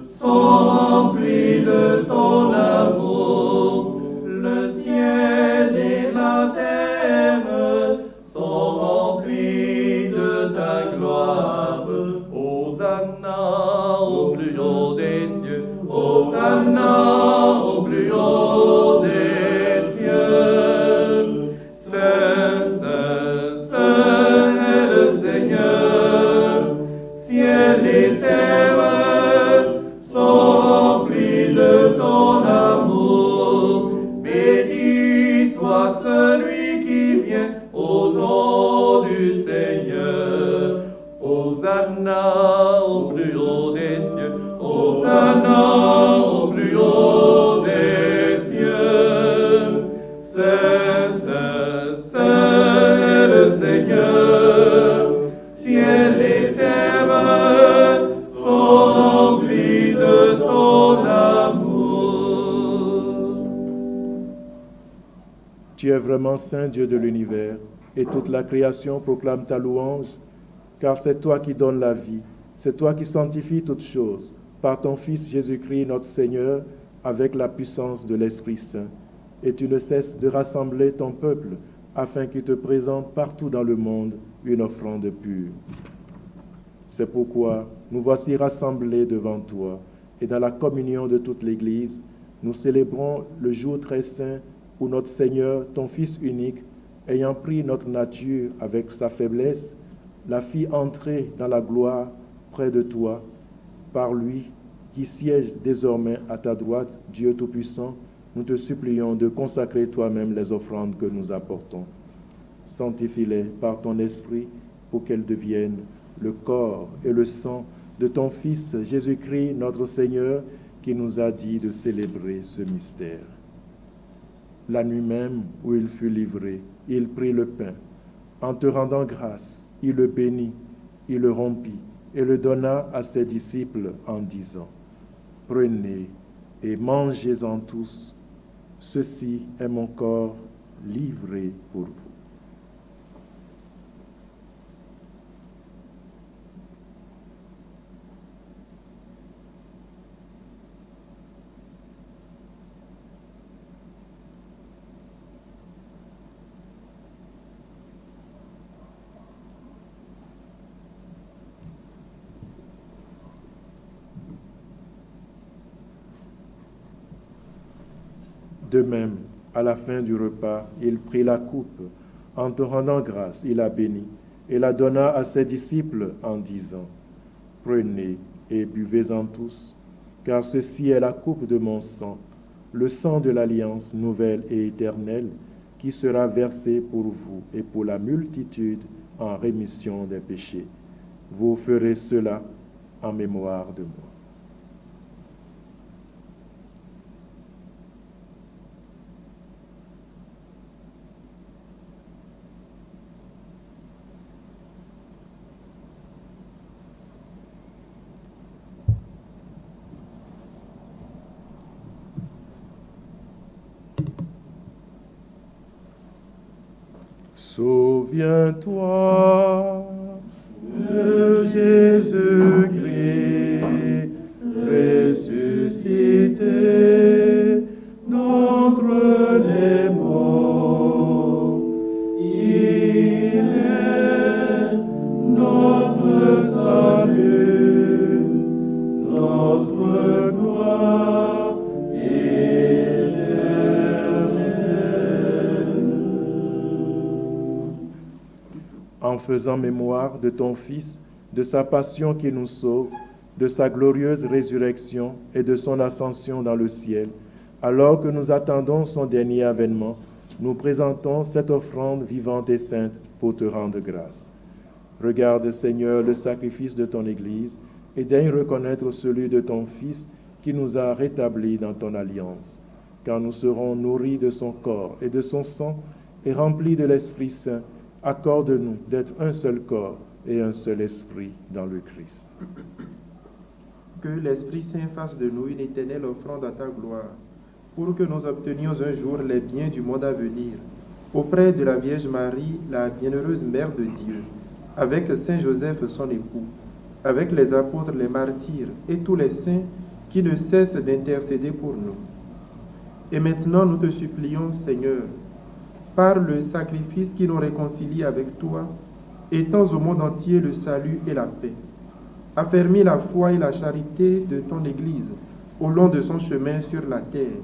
Speaker 3: sont remplis de ton amour. Le ciel et la terre sont remplis de ta gloire. Hosanna au plus haut des cieux, Hosanna au plus haut des cieux. Saint, Saint, Saint est le Seigneur, ciel et terre sont remplis de ton amour. Béni soit celui qui vient au nom du Seigneur. Hosanna au plus haut des cieux, Hosanna au plus haut des cieux. Saint, Saint, Saint est le Seigneur, ciel et terre sont remplis de ton amour.
Speaker 5: Tu es vraiment saint, Dieu de l'univers, et toute la création proclame ta louange, car c'est toi qui donnes la vie, C'est toi qui sanctifies toutes choses, par ton Fils Jésus-Christ notre Seigneur, avec la puissance de l'Esprit Saint. Et tu ne cesses de rassembler ton peuple, afin qu'il te présente partout dans le monde une offrande pure. C'est pourquoi nous voici rassemblés devant toi, et dans la communion de toute l'Église, nous célébrons le jour très saint où notre Seigneur, ton Fils unique, ayant pris notre nature avec sa faiblesse, la fit entrer dans la gloire près de toi, par lui qui siège désormais à ta droite, Dieu Tout-Puissant, nous te supplions de consacrer toi-même les offrandes que nous apportons. Sanctifie-les par ton esprit pour qu'elles deviennent le corps et le sang de ton Fils Jésus-Christ, notre Seigneur, qui nous a dit de célébrer ce mystère. La nuit même où il fut livré, il prit le pain. En te rendant grâce, il le bénit, il le rompit et le donna à ses disciples en disant, « Prenez et mangez-en tous, ceci est mon corps livré pour vous. » De même, à la fin du repas, il prit la coupe. En te rendant grâce, il la bénit et la donna à ses disciples en disant, « Prenez et buvez-en tous, car ceci est la coupe de mon sang, le sang de l'alliance nouvelle et éternelle, qui sera versé pour vous et pour la multitude en rémission des péchés. Vous ferez cela en mémoire de moi. » Souviens-toi de Jésus-Christ ressuscité d'entre les morts. Il est notre salut, notre gloire en faisant mémoire de ton Fils, de sa passion qui nous sauve, de sa glorieuse résurrection et de son ascension dans le ciel, alors que nous attendons son dernier avènement, nous présentons cette offrande vivante et sainte pour te rendre grâce. Regarde, Seigneur, le sacrifice de ton Église et daigne reconnaître celui de ton Fils qui nous a rétablis dans ton alliance. Quand nous serons nourris de son corps et de son sang et remplis de l'Esprit Saint, accorde-nous d'être un seul corps et un seul esprit dans le Christ.
Speaker 7: Que l'Esprit Saint fasse de nous une éternelle offrande à ta gloire, pour que nous obtenions un jour les biens du monde à venir, auprès de la Vierge Marie, la bienheureuse Mère de Dieu, avec Saint Joseph son époux, avec les apôtres, les martyrs et tous les saints qui ne cessent d'intercéder pour nous. Et maintenant nous te supplions, Seigneur, par le sacrifice qui nous réconcilie avec toi, étends au monde entier le salut et la paix. Affermis la foi et la charité de ton Église au long de son chemin sur la terre.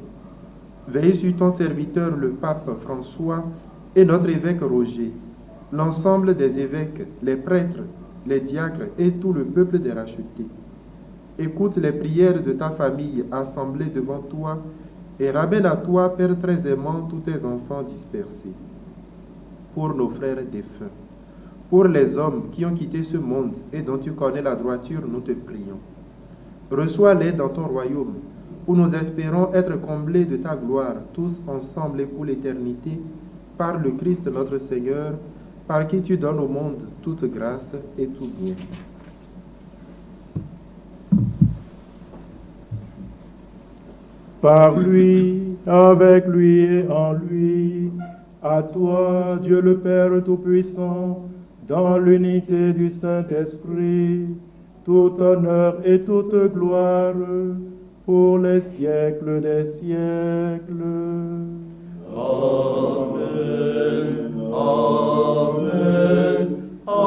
Speaker 7: Veille sur ton serviteur le pape François et notre évêque Roger, l'ensemble des évêques, les prêtres, les diacres et tout le peuple des rachetés. Écoute les prières de ta famille assemblée devant toi et ramène à toi, Père très aimant, tous tes enfants dispersés. Pour nos frères défunts, pour les hommes qui ont quitté ce monde et dont tu connais la droiture, nous te prions. Reçois-les dans ton royaume, où nous espérons être comblés de ta gloire, tous ensemble et pour l'éternité, par le Christ notre Seigneur, par qui tu donnes au monde toute grâce et tout bien.
Speaker 5: Par lui, avec lui et en lui, à toi, Dieu le Père Tout-Puissant, dans l'unité du Saint-Esprit, tout honneur et toute gloire pour les siècles des siècles.
Speaker 3: Amen. Amen. Amen.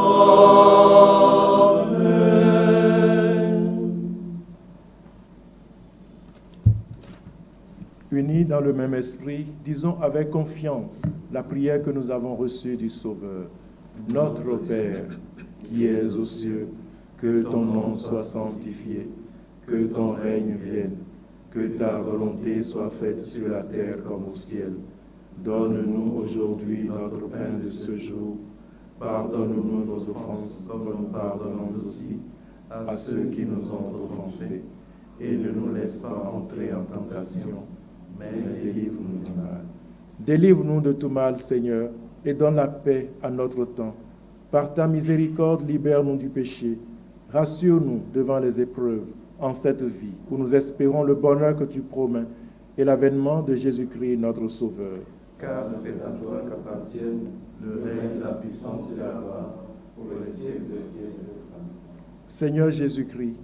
Speaker 5: Unis dans le même esprit, disons avec confiance la prière que nous avons reçue du Sauveur. Notre Père, qui es aux cieux, que ton nom soit sanctifié, que ton règne vienne, que ta volonté soit faite sur la terre comme au ciel. Donne-nous aujourd'hui notre pain de ce jour. Pardonne-nous nos offenses, comme nous pardonnons aussi à ceux qui nous ont offensés. Et ne nous laisse pas entrer en tentation, mais délivre-nous du mal. Délivre-nous de tout mal, Seigneur, et donne la paix à notre temps. Par ta miséricorde, libère-nous du péché. Rassure-nous devant les épreuves en cette vie où nous espérons le bonheur que tu promets et l'avènement de Jésus-Christ, notre Sauveur.
Speaker 3: Car c'est à toi qu'appartiennent le règne, la puissance et la gloire pour les siècles des siècles.
Speaker 5: Seigneur Jésus-Christ,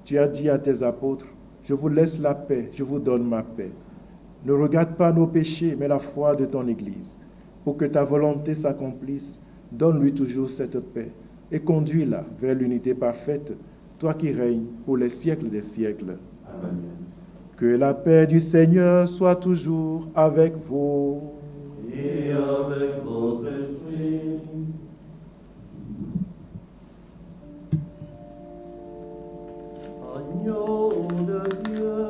Speaker 5: tu as dit à tes apôtres, je vous laisse la paix, je vous donne ma paix. Ne regarde pas nos péchés, mais la foi de ton Église. Pour que ta volonté s'accomplisse, donne-lui toujours cette paix et conduis-la vers l'unité parfaite, toi qui règnes pour les siècles des siècles.
Speaker 3: Amen.
Speaker 5: Que la paix du Seigneur soit toujours avec vous.
Speaker 3: Et avec votre esprit. Agneau de Dieu,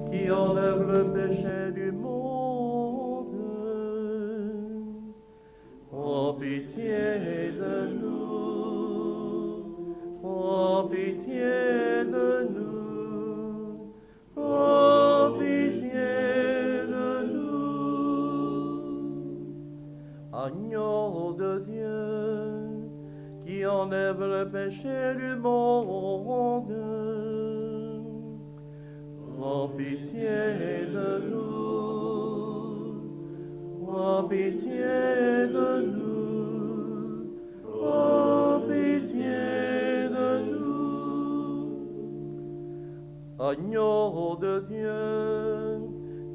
Speaker 3: qui enlève le péché du monde, prends pitié de nous, prends pitié de nous, prends pitié de nous. Agneau de Dieu, qui enlève le péché du monde, prends pitié de nous, prends pitié de nous, prends pitié de nous. Agneau de Dieu,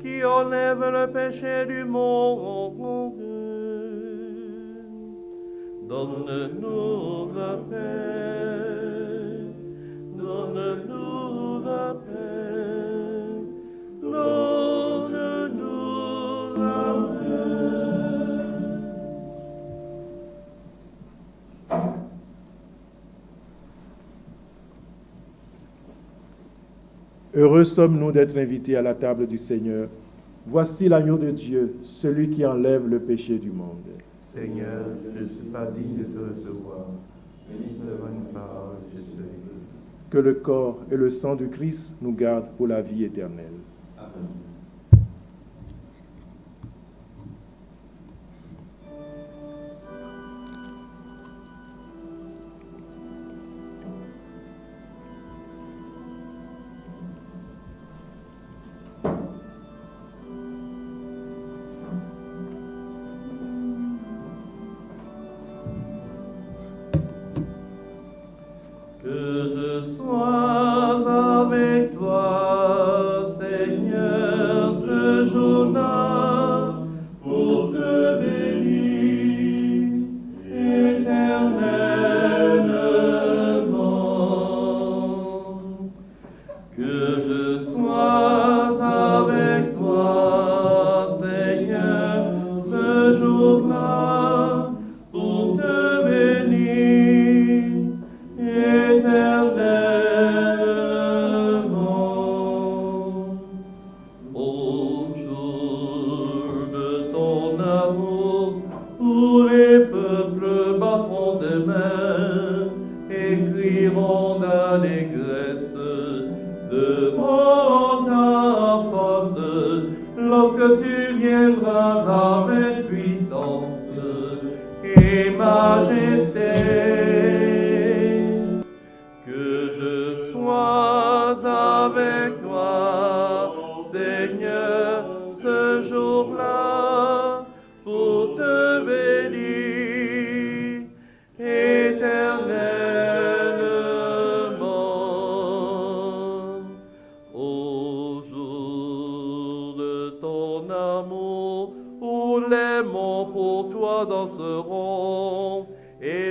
Speaker 3: qui enlève le péché du monde, donne-nous la paix, donne-nous la paix, donne-nous la paix.
Speaker 5: Heureux sommes-nous d'être invités à la table du Seigneur. Voici l'agneau de Dieu, celui qui enlève le péché du monde.
Speaker 3: Seigneur, je ne suis pas digne de te recevoir, mais dis seulement une parole, je serai guéri.
Speaker 5: Que le corps et le sang du Christ nous gardent pour la vie éternelle.
Speaker 3: Amen. Que je sois avec toi, Seigneur, ce jour-là, pour te bénir éternellement. Que je sois avec toi, Seigneur, ce jour-là, pour te bénir éternellement. Au jour de ton amour, tous les peuples battront des mains et crieront d'allégresse devant ta face, lorsque tu viendras avec puissance et majesté. Que je sois avec toi, Seigneur, ce jour-là, pour te bénir éternellement.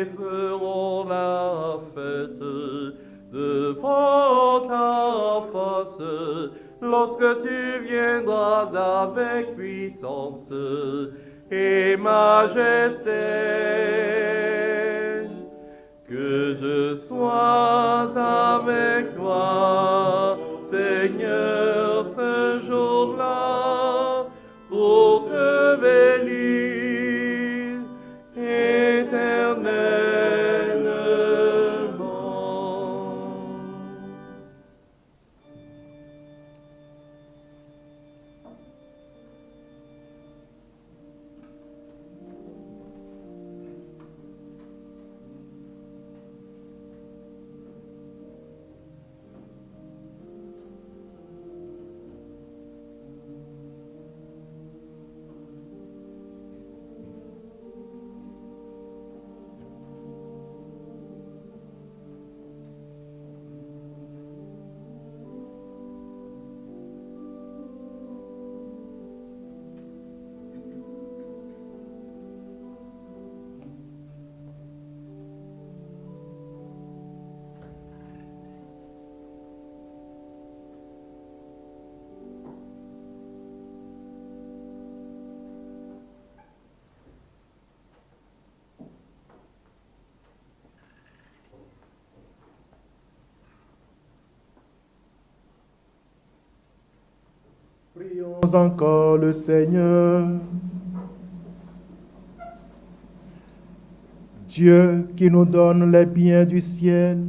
Speaker 3: et feront la fête devant ta face lorsque tu viendras avec puissance et majesté. Que je sois avec toi, Seigneur, ce jour-là, pour te bénir éternellement.
Speaker 5: Prions encore le Seigneur. Dieu qui nous donne les biens du ciel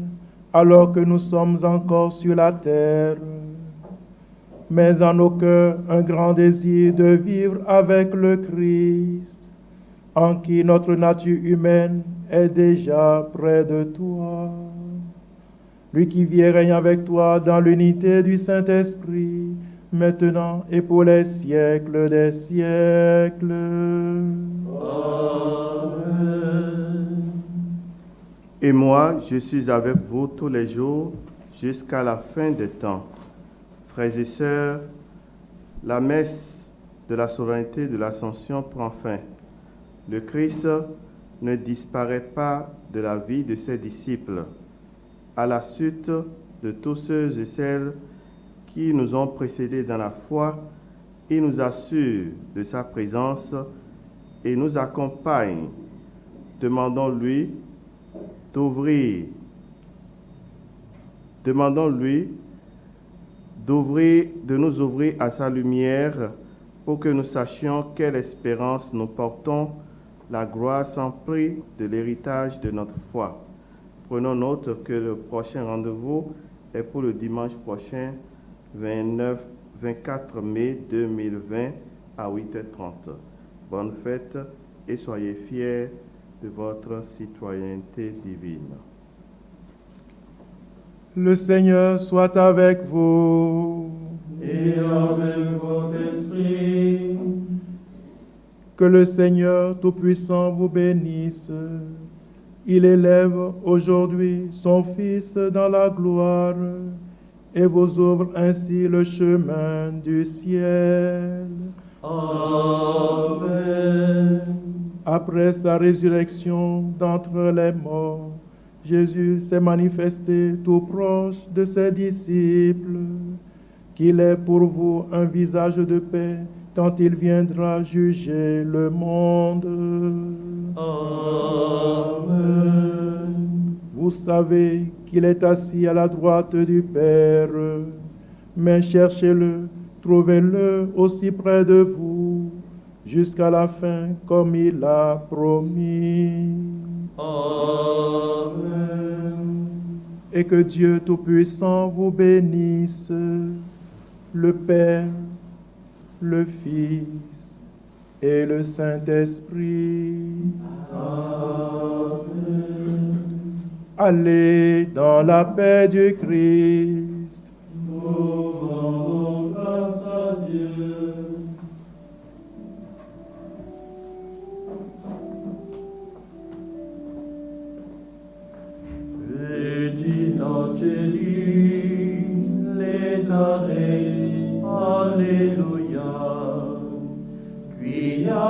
Speaker 5: alors que nous sommes encore sur la terre, mets en nos cœurs un grand désir de vivre avec le Christ, en qui notre nature humaine est déjà près de toi. Lui qui vit et règne avec toi dans l'unité du Saint-Esprit, maintenant et pour les siècles des siècles.
Speaker 3: Amen.
Speaker 1: Et moi, je suis avec vous tous les jours jusqu'à la fin des temps. Frères et sœurs, la messe de la souveraineté de l'Ascension prend fin. Le Christ ne disparaît pas de la vie de ses disciples. À la suite de tous ceux et celles qui nous ont précédés dans la foi, il nous assure de sa présence et nous accompagne. Demandons-lui de nous ouvrir à sa lumière pour que nous sachions quelle espérance nous portons, la gloire sans prix de l'héritage de notre foi. Prenons note que le prochain rendez-vous est pour le dimanche prochain, 24 mai 2020 à 8h30. Bonne fête et soyez fiers de votre citoyenneté divine.
Speaker 5: Le Seigneur soit avec vous.
Speaker 3: Et avec votre esprit.
Speaker 5: Que le Seigneur Tout-Puissant vous bénisse. Il élève aujourd'hui son Fils dans la gloire et vous ouvre ainsi le chemin du ciel.
Speaker 3: Amen.
Speaker 5: Après sa résurrection d'entre les morts, Jésus s'est manifesté tout proche de ses disciples, qu'il est pour vous un visage de paix quand il viendra juger le monde.
Speaker 3: Amen.
Speaker 5: Vous savez qu'il est assis à la droite du Père, mais cherchez-le, trouvez-le aussi près de vous, jusqu'à la fin comme il l'a promis.
Speaker 3: Amen.
Speaker 5: Et que Dieu Tout-Puissant vous bénisse, le Père, le Fils et le Saint-Esprit.
Speaker 3: Amen.
Speaker 5: Allez dans la paix du Christ.
Speaker 3: Nous rendons grâce à Dieu. Angeli, letare, alleluia. Quia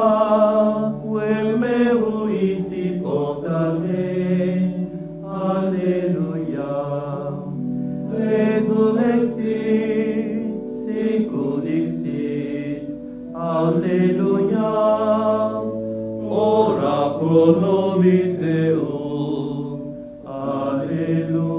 Speaker 3: quem meruisti portare, Alléluia. Ora pro nobis Deum. Alléluia.